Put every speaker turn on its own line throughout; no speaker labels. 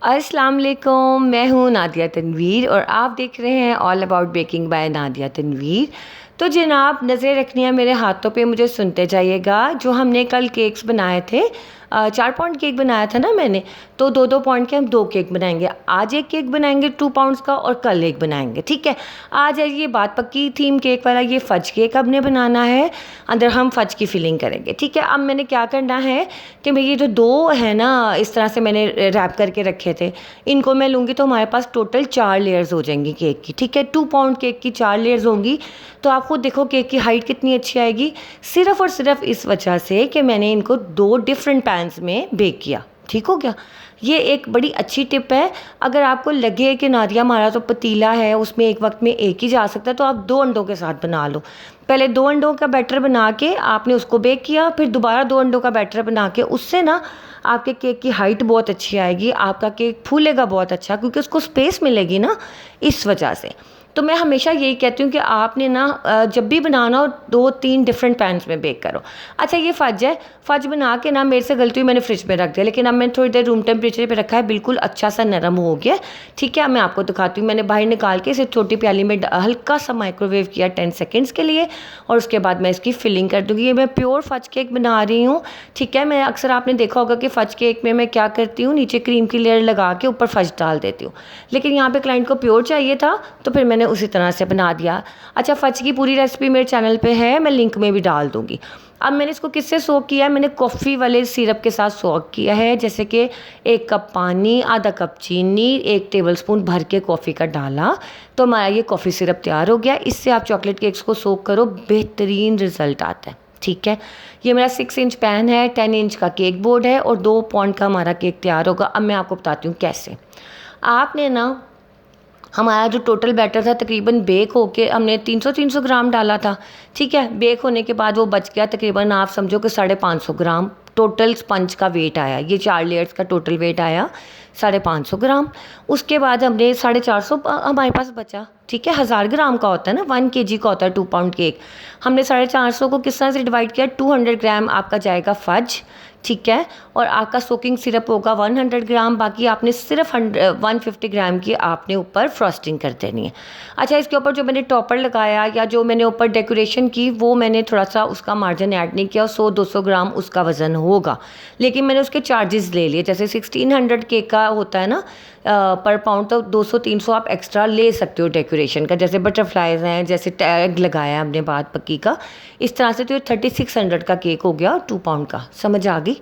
अस्सलाम वालेकुम, मैं हूँ नादिया तनवीर और आप देख रहे हैं all about baking by Nadia Tanveer. तो जनाब, नज़रें रखनी है मेरे हाथों पे, मुझे सुनते जाइएगा। जो हमने कल केक्स बनाए थे, 4 पाउंड केक बनाया था ना मैंने, तो 2-2 पाउंड के हम 2 केक बनाएंगे। आज एक केक बनाएंगे 2 पाउंड्स का और कल एक बनाएंगे, ठीक है। आज है ये बात पक्की। थीम केक वाला ये फज केक हमने बनाना है, अंदर हम फज की फिलिंग करेंगे, ठीक है। अब मैंने क्या करना है कि मैं ये जो दो है ना, इस तरह से मैंने रैप करके रखे थे, इनको मैं लूँगी तो हमारे पास टोटल 4 लेयर्स हो जाएंगी केक की, ठीक है। 2 पाउंड केक की 4 लेयर्स होंगी, तो आप खुद देखो केक की हाइट कितनी अच्छी आएगी, सिर्फ़ और सिर्फ इस वजह से कि मैंने इनको 2 डिफरेंट पैन्स में बेक किया। ठीक हो गया। ये एक बड़ी अच्छी टिप है। अगर आपको लगे कि नादिया हमारा तो पतीला है, उसमें एक वक्त में एक ही जा सकता है, तो आप 2 अंडों के साथ बना लो। पहले 2 अंडों का बैटर बना के आपने उसको बेक किया, फिर दोबारा 2 अंडों का बैटर बना के, उससे ना आपके केक की हाइट बहुत अच्छी आएगी, आपका केक फूलेगा बहुत अच्छा, क्योंकि उसको स्पेस मिलेगी ना, इस वजह से। तो मैं हमेशा यही कहती हूँ कि आपने ना जब भी बनाना हो 2-3 डिफरेंट पैन्स में बेक करो। अच्छा, ये फज है, फज बना के ना मेरे से गलती हुई, मैंने फ्रिज में रख दिया, लेकिन अब मैंने थोड़ी देर रूम टेम्परेचर पे रखा है, बिल्कुल अच्छा सा नरम हो गया, ठीक है। मैं आपको दिखाती हूँ। मैंने बाहर निकाल के इसे छोटी प्याली में हल्का सा माइक्रोवेव किया 10 सेकेंड्स के लिए, और उसके बाद मैं इसकी फिलिंग कर दूँगी। ये मैं प्योर फज केक बना रही हूँ, ठीक है। मैं अक्सर आपने देखा होगा कि फज केक में मैं क्या करती हूँ, नीचे क्रीम की लेयर लगा के ऊपर फज डाल देती हूँ, लेकिन यहाँ पे क्लाइंट को प्योर चाहिए था, तो फिर मैंने उसी तरह से बना दिया। अच्छा, फज की पूरी रेसिपी मेरे चैनल पे है, मैं लिंक में भी डाल दूँगी। अब मैंने इसको किससे सोक किया है, मैंने कॉफ़ी वाले सिरप के साथ सोक किया है, जैसे कि 1 कप पानी, आधा कप चीनी, 1 टेबलस्पून भर के कॉफ़ी का डाला, तो हमारा ये कॉफ़ी सिरप तैयार हो गया। इससे आप चॉकलेट केक्स को सोक करो, बेहतरीन रिजल्ट आता है, ठीक है। ये मेरा 6 इंच पैन है, 10 इंच का केक बोर्ड है, और 2 पाउंड का हमारा केक तैयार होगा। अब मैं आपको बताती हूँ कैसे। आपने ना, हमारा जो टोटल बैटर था तकरीबन बेक होके हमने 300 ग्राम डाला था, ठीक है। बेक होने के बाद वो बच गया तकरीबन, आप समझो कि 550 ग्राम टोटल स्पंज का वेट आया। ये 4 लेयर्स का टोटल वेट आया 550 ग्राम। उसके बाद हमने 450 हमारे पास बचा, ठीक है। 1000 ग्राम का होता है ना, 1 kg का होता है 2 पाउंड केक। हमने 450 को किस तरह से डिवाइड किया, 200 ग्राम आपका जाएगा फज, ठीक है, और आपका सोकिंग सिरप होगा 100 ग्राम। बाकी आपने सिर्फ 150 ग्राम की आपने ऊपर फ्रॉस्टिंग कर देनी है। अच्छा, इसके ऊपर जो मैंने टॉपर लगाया या जो मैंने ऊपर डेकोरेशन की, वो मैंने थोड़ा सा उसका मार्जिन ऐड नहीं किया, 100-200 ग्राम उसका वज़न होगा, लेकिन मैंने उसके चार्जेस ले लिए। जैसे 1600 केक का होता है ना पर पाउंड, तो 200-300 आप एक्स्ट्रा ले सकते हो डेकोरेशन का, जैसे बटरफ्लाइज हैं, जैसे टैग लगाया हमने बात पक्की का, इस तरह से। तो 3600 का केक हो गया 2 पाउंड का, समझ आ गई।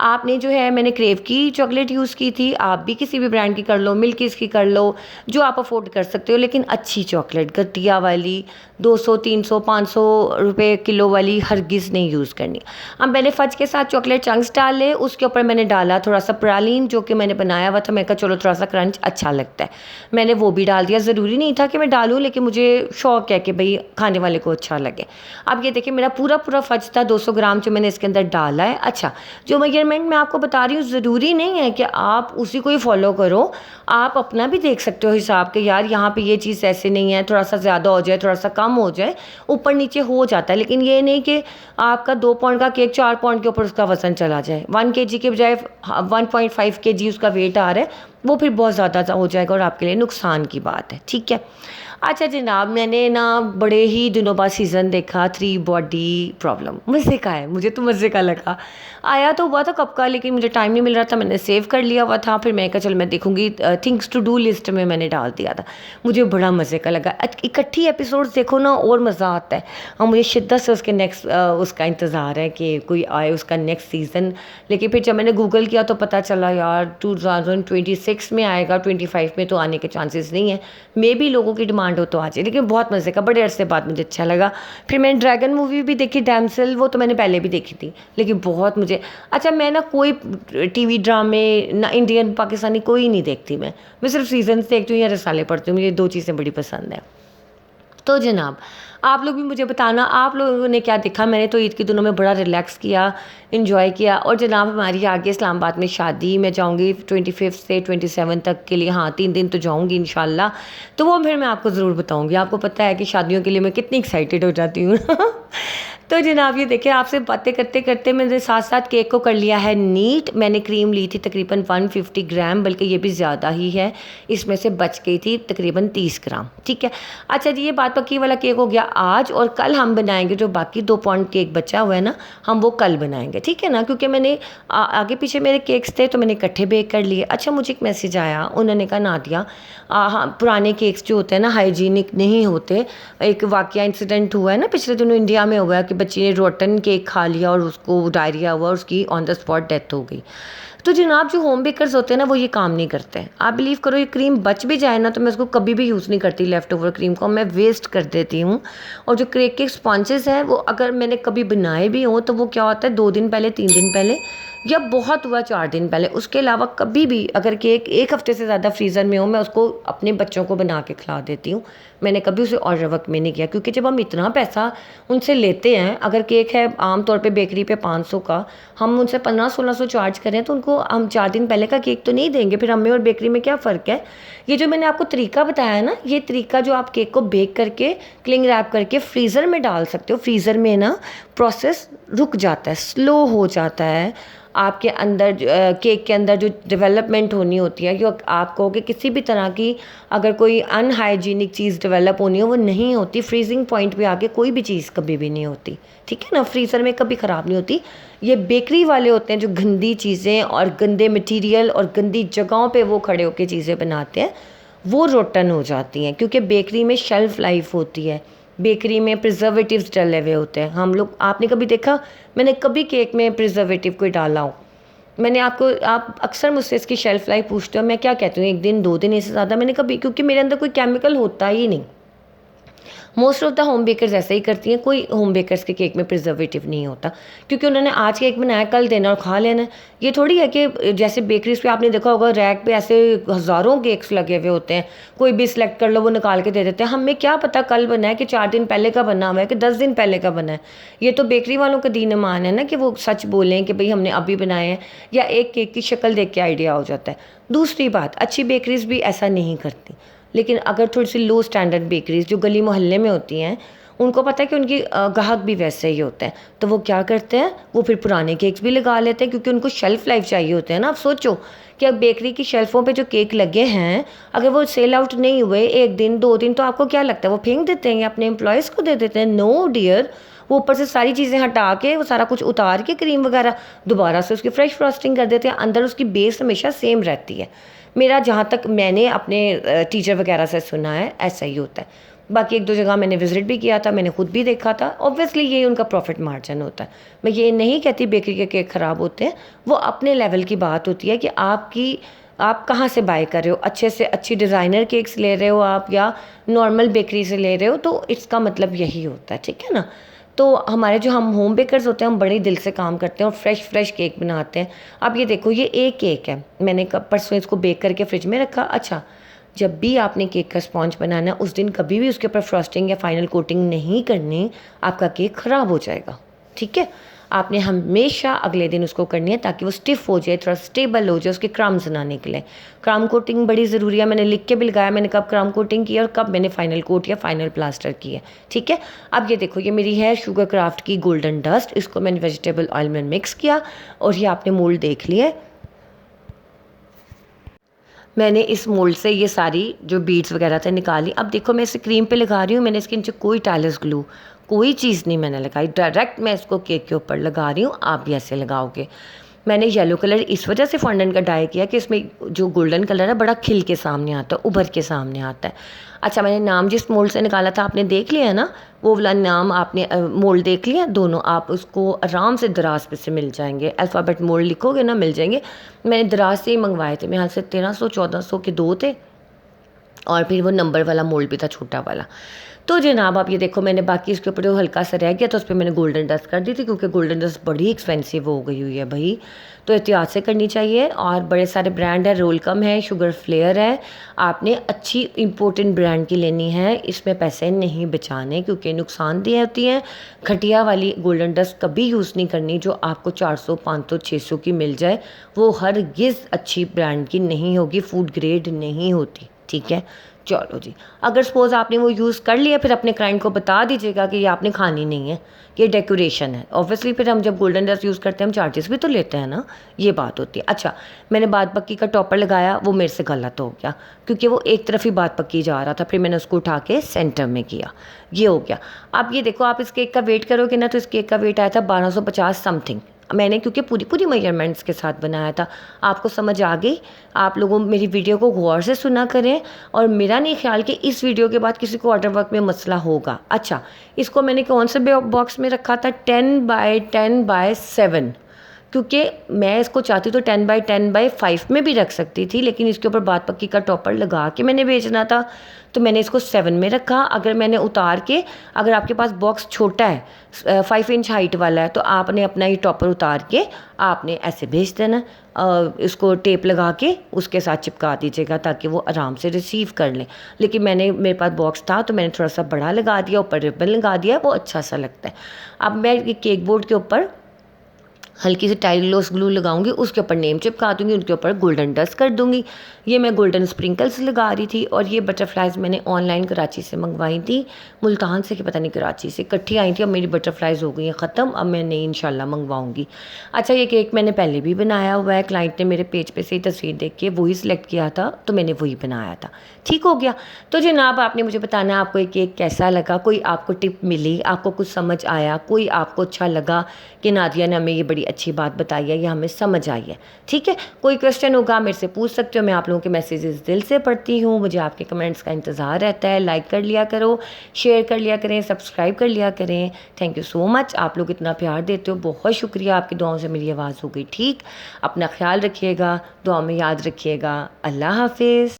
आपने जो है, मैंने क्रेव की चॉकलेट यूज़ की थी, आप भी किसी भी ब्रांड की कर लो, मिल्कीज़ की कर लो, जो आप अफोर्ड कर सकते हो, लेकिन अच्छी चॉकलेट, घटिया वाली 200-300-500 रुपये किलो वाली हरगिज़ नहीं यूज़ करनी। अब मैंने फज के साथ चॉकलेट चंक्स डाले, उसके ऊपर मैंने डाला थोड़ा सा प्रालीन, जो कि मैंने बनाया हुआ था। मैं कहा चलो थोड़ा सा क्रंच अच्छा लगता है, मैंने वो भी डाल दिया। ज़रूरी नहीं था कि मैं डालूँ, लेकिन मुझे शौक़ है कि भाई खाने वाले को अच्छा लगे। अब ये देखिए, मेरा पूरा फज था 200 ग्राम जो मैंने इसके अंदर डाला है। अच्छा, जो मेजरमेंट मैं आपको बता रही हूँ, ज़रूरी नहीं है कि आप उसी को ही फॉलो करो, आप अपना भी देख सकते हो हिसाब के, यार यहाँ पे ये चीज़ ऐसे नहीं है, थोड़ा सा ज़्यादा हो जाए, थोड़ा सा कम हो जाए, ऊपर नीचे हो जाता है। लेकिन ये नहीं कि आपका 2 पाउंड का केक 4 पाउंड के ऊपर उसका वज़न चला जाए। 1 kg के बजाय 1.5 kg उसका वेट आ रहा है, वो फिर बहुत ज़्यादा हो जाएगा और आपके लिए नुकसान की बात है, ठीक है। अच्छा जनाब, मैंने ना बड़े ही दिनों बाद सीज़न देखा 3 बॉडी प्रॉब्लम, मज़े का है, मुझे तो मज़े का लगा। आया तो हुआ था कब का, लेकिन मुझे टाइम नहीं मिल रहा था, मैंने सेव कर लिया हुआ था। फिर मैं कहा चल मैं देखूंगी, थिंग्स टू डू लिस्ट में मैंने डाल दिया था। मुझे बड़ा मज़े का लगा। इकट्ठी एपिसोड्स देखो ना, और मज़ा आता है। और मुझे शिद्दत से उसके नेक्स्ट उसका इंतज़ार है कि कोई आए उसका नेक्स्ट सीज़न। लेकिन फिर जब मैंने गूगल किया तो पता चला यार 2026 में आएगा, 25 में तो आने के चांसेस नहीं है। मे भी लोगों की डिमांड हो तो आ जाए, लेकिन बहुत मज़े का, बड़े अरसे बाद मुझे अच्छा लगा। फिर मैंने ड्रैगन मूवी भी देखी, डैमसेल, वो तो मैंने पहले भी देखी थी, लेकिन बहुत मुझे अच्छा। मैं ना कोई टीवी ड्रामे ना इंडियन पाकिस्तानी कोई नहीं देखती, मैं सिर्फ सीजन्स देखती हूँ या रसाले पढ़ती हूँ, मुझे 2 चीज़ें बड़ी पसंद है। तो जनाब, आप लोग भी मुझे बताना आप लोगों ने क्या देखा। मैंने तो ईद के दिनों में बड़ा रिलैक्स किया, इन्जॉय किया। और जनाब, हमारी आगे इस्लामाबाद में शादी, मैं जाऊंगी 25 से 27 तक के लिए, हाँ 3 दिन तो जाऊंगी इंशाल्लाह। तो वो फिर मैं आपको ज़रूर बताऊंगी। आपको पता है कि शादियों के लिए मैं कितनी एक्साइटेड हो जाती हूँ तो जनाब ये देखिए, आपसे बातें करते करते मैंने साथ साथ केक को कर लिया है नीट। मैंने क्रीम ली थी तकरीबन 150 ग्राम, बल्कि ये भी ज़्यादा ही है, इसमें से बच गई थी तकरीबन 30 ग्राम। ठीक है, अच्छा जी, ये बात पक्की वाला केक हो गया आज। और कल हम बनाएंगे जो बाकी 2 पाउंड केक बचा हुआ है ना, हम वो कल बनाएंगे, ठीक है ना, क्योंकि मैंने आगे पीछे मेरे केक्स थे तो मैंने इकट्ठे बेक कर लिए। अच्छा, मुझे एक मैसेज आया, उन्होंने कहा नादिया, हाँ, पुराने केक्स जो होते हैं ना हाइजीनिक नहीं होते। एक वाकया इंसिडेंट हुआ है ना पिछले दिनों इंडिया में हुआ कि बच्ची ने रोटन केक खा लिया और उसको डायरिया हुआ और उसकी ऑन द स्पॉट डेथ हो गई। तो जनाब जो होम बेकर्स होते हैं ना वो ये काम नहीं करते हैं। आप बिलीव करो, ये क्रीम बच भी जाए ना तो मैं उसको कभी भी यूज़ नहीं करती, लेफ़्ट ओवर क्रीम को मैं वेस्ट कर देती हूँ। और जो केक के स्पॉन्चेस हैं वो अगर मैंने कभी बनाए भी हों तो वो क्या होता है 2 दिन पहले, 3 दिन पहले, या बहुत हुआ 4 दिन पहले। उसके अलावा कभी भी अगर केक 1 हफ्ते से ज़्यादा फ्रीज़र में हो, मैं उसको अपने बच्चों को बना के खिला देती हूँ। मैंने कभी उसे ऑर्डर वक्त में नहीं किया, क्योंकि जब हम इतना पैसा उनसे लेते हैं, अगर केक है आम तौर पे बेकरी पे 500 का, हम उनसे 1500-1600 चार्ज करें तो उनको हम 4 दिन पहले का केक तो नहीं देंगे। फिर हमें और बेकरी में क्या फ़र्क है। ये जो मैंने आपको तरीका बताया ना, ये तरीका जो आप केक को बेक करके क्लिंग रैप करके फ्रीज़र में डाल सकते हो, फ्रीज़र में ना प्रोसेस रुक जाता है, स्लो हो जाता है। आपके अंदर केक के अंदर जो डेवलपमेंट होनी होती है, जो आप कहोगे किसी भी तरह की अगर कोई अनहाइजीनिक चीज़ डेवलप होनी हो वो नहीं होती। फ्रीजिंग पॉइंट पे आके कोई भी चीज़ कभी भी नहीं होती, ठीक है ना, फ्रीज़र में कभी ख़राब नहीं होती। ये बेकरी वाले होते हैं जो गंदी चीज़ें और गंदे मटेरियल और गंदी जगहों पे वो खड़े होकर चीज़ें बनाते हैं, वो रोटन हो जाती हैं, क्योंकि बेकरी में शेल्फ़ लाइफ होती है, बेकरी में प्रिजर्वेटिव्स डले हुए होते हैं। हम लोग, आपने कभी देखा मैंने कभी केक में प्रिजर्वेटिव कोई डाला हो? मैंने आपको, आप अक्सर मुझसे इसकी शेल्फ़ लाइफ पूछते हो, मैं क्या कहती हूँ 1 दिन 2 दिन, इससे ज़्यादा मैंने कभी, क्योंकि मेरे अंदर कोई केमिकल होता ही नहीं। Most of the home bakers ऐसा ही करती हैं। कोई होम बेकर्स के केक में प्रिजर्वेटिव नहीं होता, क्योंकि उन्होंने आज केक बनाया कल देना और खा लेना। ये थोड़ी है कि जैसे बेकरीज पे आपने देखा होगा रैक पे ऐसे हज़ारों केक्स लगे हुए होते हैं, कोई भी सिलेक्ट कर लो वो निकाल के दे देते हैं। हमें क्या पता कल बना है कि 4 दिन पहले का बना हुआ है कि 10 दिन पहले का बना है। ये तो बेकरी वालों का दीन ईमान है ना कि वो सच बोलें कि भाई हमने अभी बनाए हैं, या एक केक की शक्ल देख के आइडिया हो जाता है। दूसरी बात, अच्छी बेकरीज भी ऐसा नहीं करती, लेकिन अगर थोड़ी सी लो स्टैंडर्ड बेकरीज जो गली मोहल्ले में होती हैं, उनको पता है कि उनकी ग्राहक भी वैसे ही होते हैं, तो वो क्या करते हैं, वो फिर पुराने केक्स भी लगा लेते हैं, क्योंकि उनको शेल्फ़ लाइफ चाहिए होते हैं ना। आप सोचो कि अब बेकरी की शेल्फ़ों पे जो केक लगे हैं, अगर वो सेल आउट नहीं हुए 1 दिन 2 दिन, तो आपको क्या लगता है वो फेंक देते हैं या अपने एम्प्लॉयज़ को दे देते हैं? नो डियर, वो ऊपर से सारी चीज़ें हटा के, वो सारा कुछ उतार के, क्रीम वगैरह दोबारा से उसकी फ्रेश फ्रॉस्टिंग कर देते हैं। अंदर उसकी बेस हमेशा सेम रहती है। मेरा जहाँ तक मैंने अपने टीचर वगैरह से सुना है ऐसा ही होता है। बाकी 1-2 जगह मैंने विज़िट भी किया था, मैंने खुद भी देखा था। ऑब्वियसली ये उनका प्रॉफिट मार्जिन होता है। मैं ये नहीं कहती बेकरी के केक ख़राब होते हैं, वो अपने लेवल की बात होती है कि आप कहाँ से बाय कर रहे हो। अच्छे से अच्छी डिज़ाइनर केक्स ले रहे हो आप, या नॉर्मल बेकरी से ले रहे हो, तो इसका मतलब यही होता है, ठीक है ना। तो हमारे जो हम होम बेकर्स होते हैं, हम बड़े दिल से काम करते हैं और फ्रेश केक बनाते हैं। अब ये देखो, ये एक केक है, मैंने परसों इसको बेक करके फ्रिज में रखा। अच्छा, जब भी आपने केक का स्पॉन्ज बनाना, उस दिन कभी भी उसके ऊपर फ्रॉस्टिंग या फाइनल कोटिंग नहीं करनी, आपका केक ख़राब हो जाएगा, ठीक है। आपने हमेशा अगले दिन उसको करनी है ताकि वो स्टिफ़ हो जाए, थोड़ा स्टेबल हो जाए, उसके क्रम्स ना निकले। क्रम कोटिंग बड़ी ज़रूरी है, मैंने लिख के भी लगाया मैंने कब क्रम कोटिंग की है और कब मैंने फाइनल कोट या फाइनल प्लास्टर की है, ठीक है। अब ये देखो, ये मेरी है शुगर क्राफ्ट की गोल्डन डस्ट, इसको मैंने वेजिटेबल ऑयल में मिक्स किया और ये आपने मोल्ड देख लिया है। मैंने इस मोल्ड से ये सारी जो बीड्स वगैरह थे निकाली। अब देखो मैं इसे क्रीम पे लगा रही हूँ, मैंने इसके नीचे कोई टाइलस ग्लू, कोई चीज़ नहीं मैंने लगाई, डायरेक्ट मैं इसको केक के ऊपर लगा रही हूँ। आप भी ऐसे लगाओगे। मैंने येलो कलर इस वजह से फॉन्डेंट का डाई किया कि इसमें जो गोल्डन कलर है बड़ा खिल के सामने आता है, उभर के सामने आता है। अच्छा, मैंने नाम जिस मोल्ड से निकाला था आपने देख लिया है ना, वो वाला नाम आपने मोल्ड देख लिया दोनों, आप उसको आराम से दराज पे से मिल जाएंगे। अल्फ़ाबेट मोल्ड लिखोगे ना, मिल जाएंगे। मैंने दराज से ही मंगवाए थे, मेरे हाथ से 1300-1400 के 2 थे, और फिर वो नंबर वाला मोल्ड भी था, छोटा वाला। तो जनाब आप ये देखो, मैंने बाकी इसके ऊपर जो हल्का सा रह गया तो उस पर मैंने गोल्डन डस्ट कर दी थी, क्योंकि गोल्डन डस्ट बड़ी एक्सपेंसिव हो गई हुई है भाई, तो एहतियात से करनी चाहिए। और बड़े सारे ब्रांड है, रोलकम है, शुगर फ्लेयर है, आपने अच्छी इंपोर्टेंट ब्रांड की लेनी है, इसमें पैसे नहीं बचाने क्योंकि नुकसानदेह होती हैं। घटिया वाली गोल्डन डस्ट कभी यूज़ नहीं करनी, जो आपको 400, 500, 600 की मिल जाए, वो हरगिज़ अच्छी ब्रांड की नहीं होगी, फूड ग्रेड नहीं होती, ठीक है। चलो जी, अगर सपोज़ आपने वो यूज़ कर लिया, फिर अपने क्लाइंट को बता दीजिएगा कि ये आपने खानी नहीं है, ये डेकोरेशन है। ऑब्वियसली फिर हम जब गोल्डन डस्ट यूज़ करते हैं हम चार्जेस भी तो लेते हैं ना, ये बात होती है। अच्छा, मैंने बात पक्की का टॉपर लगाया, वो मेरे से गलत हो गया क्योंकि वो एक तरफ ही बात पक्की जा रहा था, फिर मैंने उसको उठा के सेंटर में किया, ये हो गया। आप ये देखो, आप इस केक का वेट करोगे ना तो इस केक का वेट आया था 1250 समथिंग। मैंने क्योंकि पूरी पूरी मेजरमेंट्स के साथ बनाया था। आपको समझ आ गई? आप लोगों मेरी वीडियो को गौर से सुना करें, और मेरा नहीं ख्याल कि इस वीडियो के बाद किसी को ऑर्डर वर्क में मसला होगा। अच्छा, इसको मैंने कौन से बॉक्स में रखा था? 10x10x7, क्योंकि मैं इसको चाहती तो 10x10x5 में भी रख सकती थी, लेकिन इसके ऊपर बात पक्की का टॉपर लगा के मैंने बेचना था, तो मैंने इसको 7 में रखा। अगर मैंने उतार के, अगर आपके पास बॉक्स छोटा है 5 इंच हाइट वाला है, तो आपने अपना ही टॉपर उतार के आपने ऐसे भेज देना, इसको टेप लगा के उसके साथ चिपका दीजिएगा ताकि वो आराम से रिसीव कर लें। लेकिन मेरे पास बॉक्स था तो मैंने थोड़ा सा बड़ा लगा दिया, ऊपर रिबन लगा दिया, वो अच्छा सा लगता है। अब मैं केक बोर्ड के ऊपर हल्की सी टाइलोस ग्लू लगाऊंगी, उसके ऊपर नेम चिपका दूंगी, उनके ऊपर गोल्डन डस्ट कर दूंगी। ये मैं गोल्डन स्प्रिंकल्स लगा रही थी। और ये बटरफ्लाइज़ मैंने ऑनलाइन कराची से मंगवाई थी, मुल्तान से कि पता नहीं कराची से, इकट्ठी आई थी। अब मेरी बटरफ्लाइज़ हो गई हैं ख़त्म, अब मैं नई इंशाल्लाह मंगवाऊंगी। अच्छा, ये केक मैंने पहले भी बनाया हुआ है, क्लाइंट ने मेरे पेज पे से ही तस्वीर देख के वही सिलेक्ट किया था, तो मैंने वही बनाया था। ठीक हो गया। तो जनाब, आपने मुझे बताना है आपको ये केक कैसा लगा, कोई आपको टिप मिली, आपको कुछ समझ आया, कोई आपको अच्छा लगा कि नादिया ने हमें ये बड़ी अच्छी बात बताई है या हमें समझ आई है। ठीक है, कोई क्वेश्चन होगा मेरे से पूछ सकते हो, मैं आप लोगों के मैसेजेस दिल से पढ़ती हूँ, मुझे आपके कमेंट्स का इंतज़ार रहता है। लाइक कर लिया करो, शेयर कर लिया करें, सब्सक्राइब कर लिया करें। थैंक यू सो मच, आप लोग इतना प्यार देते हो, बहुत शुक्रिया। आपकी दुआओं से मेरी आवाज़ हो गई ठीक। अपना ख्याल रखिएगा, दुआ में याद रखिएगा। अल्लाह हाफिज़।